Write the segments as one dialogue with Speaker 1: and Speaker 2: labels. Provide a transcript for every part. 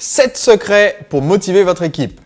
Speaker 1: 7 secrets pour motiver votre équipe.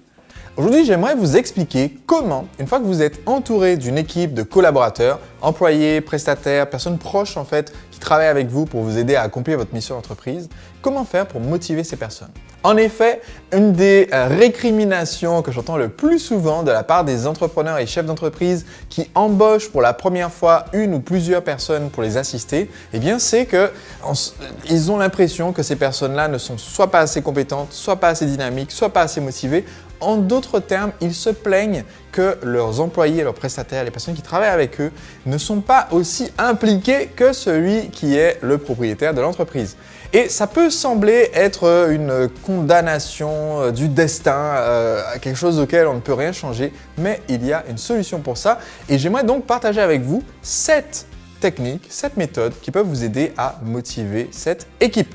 Speaker 1: Aujourd'hui, j'aimerais vous expliquer comment, une fois que vous êtes entouré d'une équipe de collaborateurs, employés, prestataires, personnes proches en fait, qui travaillent avec vous pour vous aider à accomplir votre mission d'entreprise, comment faire pour motiver ces personnes. En effet, une des récriminations que j'entends le plus souvent de la part des entrepreneurs et chefs d'entreprise qui embauchent pour la première fois une ou plusieurs personnes pour les assister, eh bien, c'est qu'ils ont l'impression que ces personnes-là ne sont soit pas assez compétentes, soit pas assez dynamiques, soit pas assez motivées. En d'autres termes, ils se plaignent que leurs employés, leurs prestataires, les personnes qui travaillent avec eux ne sont pas aussi impliqués que celui qui est le propriétaire de l'entreprise. Et ça peut sembler être une condamnation du destin, quelque chose auquel on ne peut rien changer, mais il y a une solution pour ça. Et j'aimerais donc partager avec vous 7 techniques, 7 méthodes qui peuvent vous aider à motiver cette équipe.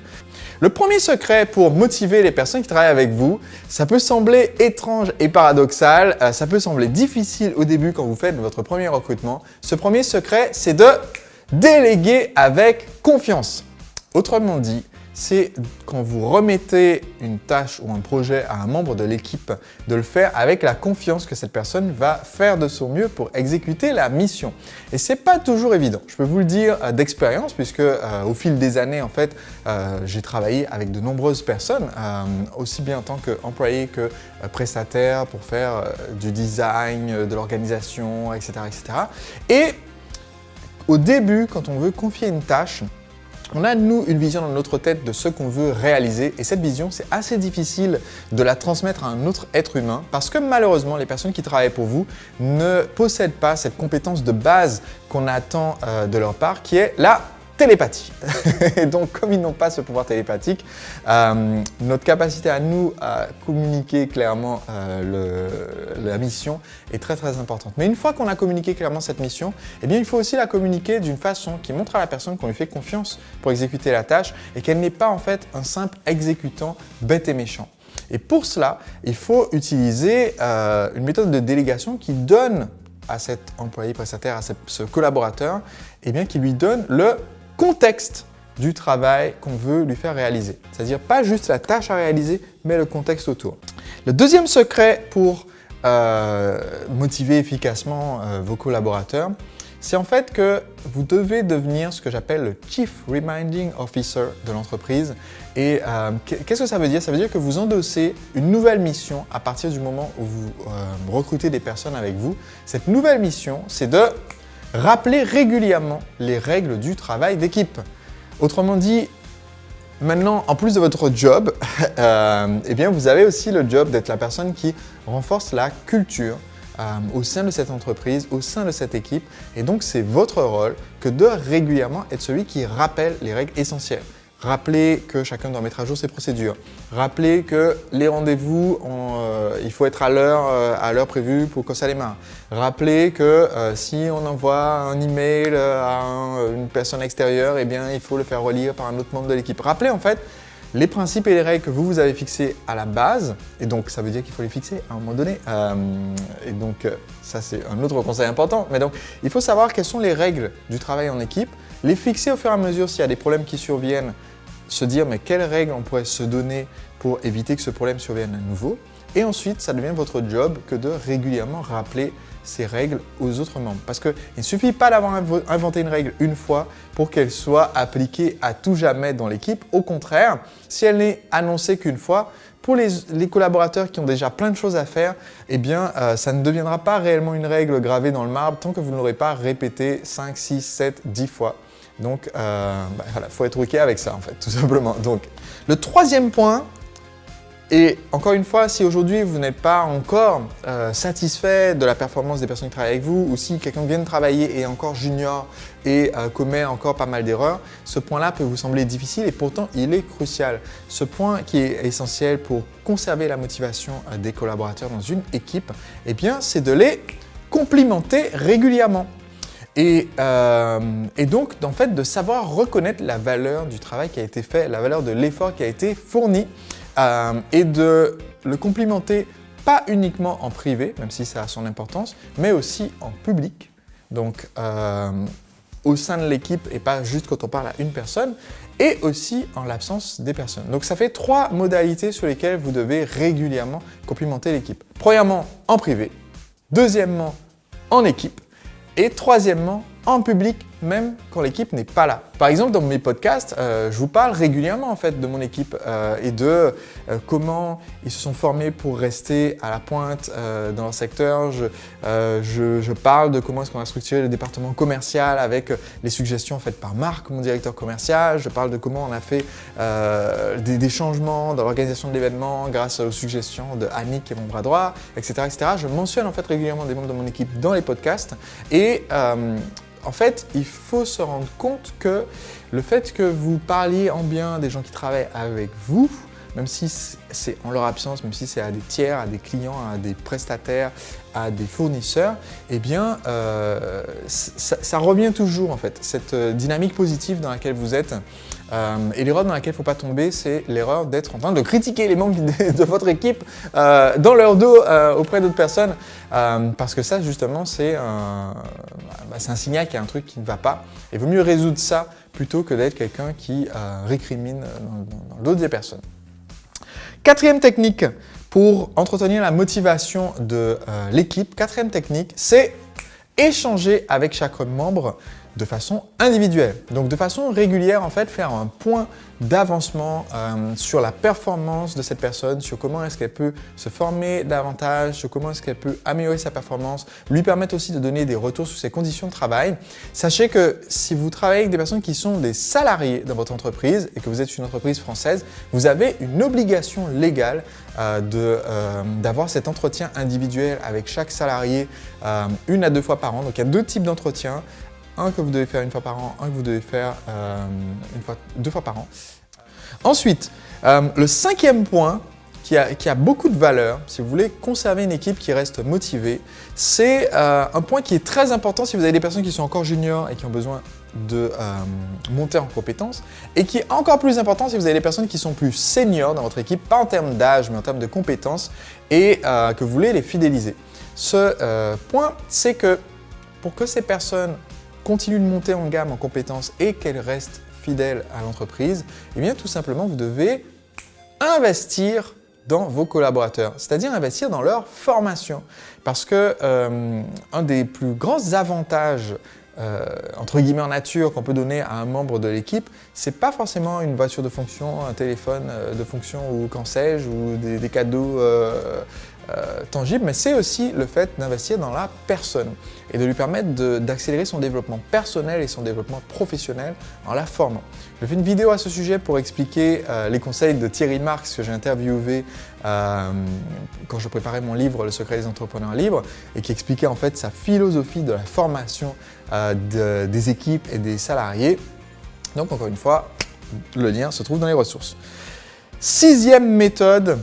Speaker 1: Le premier secret pour motiver les personnes qui travaillent avec vous, ça peut sembler étrange et paradoxal, ça peut sembler difficile au début quand vous faites votre premier recrutement. Ce premier secret, c'est de déléguer avec confiance. Autrement dit, c'est quand vous remettez une tâche ou un projet à un membre de l'équipe, de le faire avec la confiance que cette personne va faire de son mieux pour exécuter la mission. Et c'est pas toujours évident. Je peux vous le dire d'expérience puisque au fil des années, en fait, j'ai travaillé avec de nombreuses personnes, aussi bien en tant qu'employé que prestataire pour faire du design, de l'organisation, etc., etc. Et au début, quand on veut confier une tâche, on a, nous, une vision dans notre tête de ce qu'on veut réaliser et cette vision, c'est assez difficile de la transmettre à un autre être humain parce que malheureusement, les personnes qui travaillent pour vous ne possèdent pas cette compétence de base qu'on attend de leur part qui est la télépathie. Et donc, comme ils n'ont pas ce pouvoir télépathique, notre capacité à nous à communiquer clairement la mission est très très importante. Mais une fois qu'on a communiqué clairement cette mission, eh bien, il faut aussi la communiquer d'une façon qui montre à la personne qu'on lui fait confiance pour exécuter la tâche et qu'elle n'est pas en fait un simple exécutant bête et méchant. Et pour cela, il faut utiliser une méthode de délégation qui donne à cet employé prestataire, à ce collaborateur, eh bien, qui lui donne le contexte du travail qu'on veut lui faire réaliser. C'est-à-dire pas juste la tâche à réaliser, mais le contexte autour. Le deuxième secret pour motiver efficacement vos collaborateurs, c'est en fait que vous devez devenir ce que j'appelle le Chief Reminding Officer de l'entreprise. Et qu'est-ce que ça veut dire? Ça veut dire que vous endossez une nouvelle mission à partir du moment où vous recrutez des personnes avec vous. Cette nouvelle mission, c'est de rappeler régulièrement les règles du travail d'équipe. Autrement dit, maintenant, en plus de votre job, eh bien, vous avez aussi le job d'être la personne qui renforce la culture au sein de cette entreprise, au sein de cette équipe. Et donc, c'est votre rôle que de régulièrement être celui qui rappelle les règles essentielles. Rappelez que chacun doit mettre à jour ses procédures. Rappelez que les rendez-vous, il faut être à l'heure prévue pour que ça démarre. Rappelez que si on envoie un email à une personne extérieure, eh bien, il faut le faire relire par un autre membre de l'équipe. Rappelez en fait les principes et les règles que vous avez fixés à la base. Et donc, ça veut dire qu'il faut les fixer à un moment donné. Et donc, ça, c'est un autre conseil important. Mais donc, il faut savoir quelles sont les règles du travail en équipe, les fixer au fur et à mesure s'il y a des problèmes qui surviennent, se dire mais quelles règles on pourrait se donner pour éviter que ce problème survienne à nouveau. Et ensuite, ça devient votre job que de régulièrement rappeler ces règles aux autres membres. Parce qu'il ne suffit pas d'avoir inventé une règle une fois pour qu'elle soit appliquée à tout jamais dans l'équipe. Au contraire, si elle n'est annoncée qu'une fois, pour les collaborateurs qui ont déjà plein de choses à faire, eh bien, ça ne deviendra pas réellement une règle gravée dans le marbre tant que vous ne l'aurez pas répété 5, 6, 7, 10 fois. Donc, voilà, faut être OK avec ça en fait, tout simplement. Donc, le troisième point, et encore une fois, si aujourd'hui vous n'êtes pas encore satisfait de la performance des personnes qui travaillent avec vous, ou si quelqu'un vient de travailler et est encore junior et commet encore pas mal d'erreurs, ce point-là peut vous sembler difficile et pourtant il est crucial. Ce point qui est essentiel pour conserver la motivation des collaborateurs dans une équipe, eh bien, c'est de les complimenter régulièrement. Et donc, en fait, de savoir reconnaître la valeur du travail qui a été fait, la valeur de l'effort qui a été fourni et de le complimenter pas uniquement en privé, même si ça a son importance, mais aussi en public. Donc, au sein de l'équipe et pas juste quand on parle à une personne, et aussi en l'absence des personnes. Donc ça fait 3 modalités sur lesquelles vous devez régulièrement complimenter l'équipe. Premièrement, en privé. Deuxièmement, en équipe. Et troisièmement, en public, même quand l'équipe n'est pas là. Par exemple, dans mes podcasts, je vous parle régulièrement en fait de mon équipe et de comment ils se sont formés pour rester à la pointe dans leur secteur. Je parle de comment est-ce qu'on a structuré le département commercial avec les suggestions faites par Marc, mon directeur commercial. Je parle de comment on a fait des changements dans l'organisation de l'événement grâce aux suggestions de Annick qui est mon bras droit, etc., etc. Je mentionne en fait régulièrement des membres de mon équipe dans les podcasts et en fait, il faut se rendre compte que le fait que vous parliez en bien des gens qui travaillent avec vous, même si c'est en leur absence, même si c'est à des tiers, à des clients, à des prestataires, à des fournisseurs, eh bien, ça revient toujours en fait, cette dynamique positive dans laquelle vous êtes. Et l'erreur dans laquelle il ne faut pas tomber, c'est l'erreur d'être en train de critiquer les membres de votre équipe dans leur dos auprès d'autres personnes, parce que ça, justement, c'est un signal qu'il y a un truc qui ne va pas. Il vaut mieux résoudre ça plutôt que d'être quelqu'un qui récrimine dans le dos des personnes. 4e technique pour entretenir la motivation de l'équipe, 4e technique, c'est échanger avec chaque membre de façon individuelle. Donc de façon régulière, en fait, faire un point d'avancement sur la performance de cette personne, sur comment est-ce qu'elle peut se former davantage, sur comment est-ce qu'elle peut améliorer sa performance, lui permettre aussi de donner des retours sur ses conditions de travail. Sachez que si vous travaillez avec des personnes qui sont des salariés dans votre entreprise et que vous êtes une entreprise française, vous avez une obligation légale d'avoir cet entretien individuel avec chaque salarié 1 à 2 fois par an. Donc il y a 2 types d'entretiens. Un que vous devez faire 1 fois par an, un que vous devez faire 2 fois par an. Ensuite, le 5e point qui a beaucoup de valeur, si vous voulez conserver une équipe qui reste motivée, c'est un point qui est très important si vous avez des personnes qui sont encore juniors et qui ont besoin de monter en compétences, et qui est encore plus important si vous avez des personnes qui sont plus seniors dans votre équipe, pas en termes d'âge, mais en termes de compétences, et que vous voulez les fidéliser. Ce point, c'est que pour que ces personnes continuent de monter en gamme en compétences et qu'elles restent fidèles à l'entreprise, eh bien tout simplement vous devez investir dans vos collaborateurs, c'est-à-dire investir dans leur formation. Parce que un des plus grands avantages entre guillemets en nature qu'on peut donner à un membre de l'équipe, c'est pas forcément une voiture de fonction, un téléphone de fonction ou qu'en sais-je, ou des cadeaux tangible, mais c'est aussi le fait d'investir dans la personne et de lui permettre d'accélérer son développement personnel et son développement professionnel en la formant. J'ai fait une vidéo à ce sujet pour expliquer les conseils de Thierry Marx que j'ai interviewé quand je préparais mon livre « Le secret des entrepreneurs libres » et qui expliquait en fait sa philosophie de la formation des équipes et des salariés. Donc encore une fois, le lien se trouve dans les ressources. 6e méthode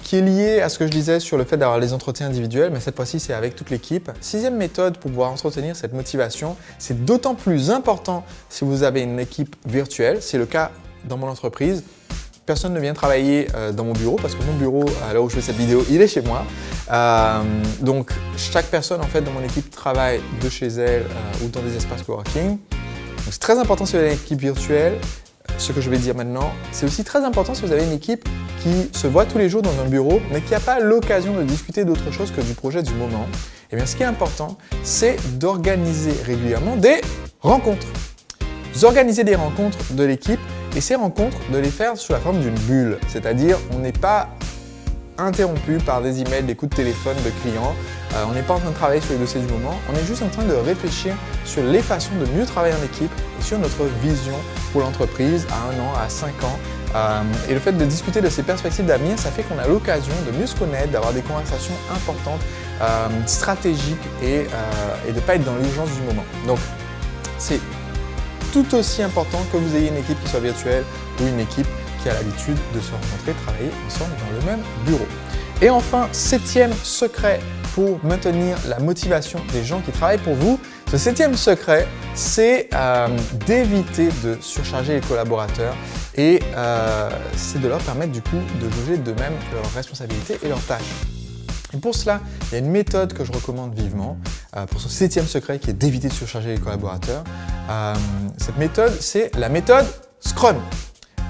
Speaker 1: qui est lié à ce que je disais sur le fait d'avoir les entretiens individuels, mais cette fois-ci, c'est avec toute l'équipe. 6e méthode pour pouvoir entretenir cette motivation, c'est d'autant plus important si vous avez une équipe virtuelle. C'est le cas dans mon entreprise. Personne ne vient travailler dans mon bureau parce que mon bureau, à l'heure où je fais cette vidéo, il est chez moi. Donc, chaque personne en fait dans mon équipe travaille de chez elle ou dans des espaces coworking. Donc, c'est très important si vous avez une équipe virtuelle. Ce que je vais dire maintenant, c'est aussi très important si vous avez une équipe qui se voit tous les jours dans un bureau, mais qui n'a pas l'occasion de discuter d'autre chose que du projet du moment. Eh bien, ce qui est important, c'est d'organiser régulièrement des rencontres. Vous organisez des rencontres de l'équipe et ces rencontres, de les faire sous la forme d'une bulle. C'est-à-dire, on n'est pas interrompu par des emails, des coups de téléphone de clients. On n'est pas en train de travailler sur les dossiers du moment. On est juste en train de réfléchir sur les façons de mieux travailler en équipe et sur notre vision pour l'entreprise à 1 an, à 5 ans. Et le fait de discuter de ces perspectives d'avenir, ça fait qu'on a l'occasion de mieux se connaître, d'avoir des conversations importantes, stratégiques et de ne pas être dans l'urgence du moment. Donc, c'est tout aussi important que vous ayez une équipe qui soit virtuelle ou une équipe qui a l'habitude de se rencontrer, travailler ensemble dans le même bureau. Et enfin, 7e secret pour maintenir la motivation des gens qui travaillent pour vous. Ce 7e secret, c'est d'éviter de surcharger les collaborateurs et c'est de leur permettre du coup de juger d'eux-mêmes leurs responsabilités et leurs tâches. Et pour cela, il y a une méthode que je recommande vivement. pour son 7e secret qui est d'éviter de surcharger les collaborateurs. Cette méthode, c'est la méthode Scrum.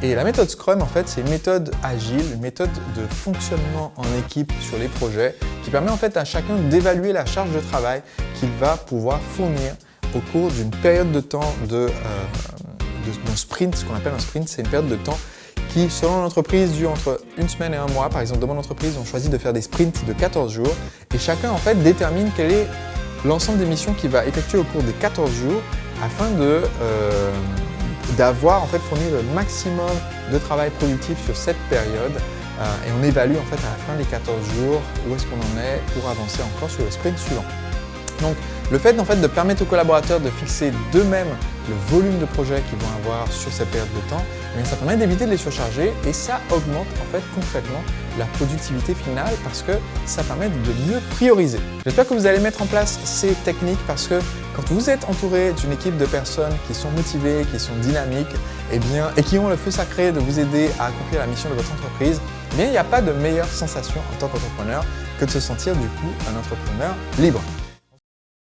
Speaker 1: Et la méthode Scrum, en fait, c'est une méthode agile, une méthode de fonctionnement en équipe sur les projets qui permet en fait à chacun d'évaluer la charge de travail qu'il va pouvoir fournir au cours d'une période de temps d'un sprint. Ce qu'on appelle un sprint, c'est une période de temps qui, selon l'entreprise, dure entre une semaine et un mois. Par exemple, dans mon entreprise, on choisit de faire des sprints de 14 jours et chacun en fait détermine quel est l'ensemble des missions qu'il va effectuer au cours des 14 jours afin d'avoir en fait fourni le maximum de travail productif sur cette période et on évalue en fait à la fin des 14 jours où est-ce qu'on en est pour avancer encore sur le sprint suivant. Donc le fait en fait de permettre aux collaborateurs de fixer d'eux-mêmes le volume de projets qu'ils vont avoir sur cette période de temps, eh bien, ça permet d'éviter de les surcharger et ça augmente en fait concrètement la productivité finale parce que ça permet de mieux prioriser. J'espère que vous allez mettre en place ces techniques parce que quand vous êtes entouré d'une équipe de personnes qui sont motivées, qui sont dynamiques et qui ont le feu sacré de vous aider à accomplir la mission de votre entreprise, eh bien, il n'y a pas de meilleure sensation en tant qu'entrepreneur que de se sentir du coup un entrepreneur libre.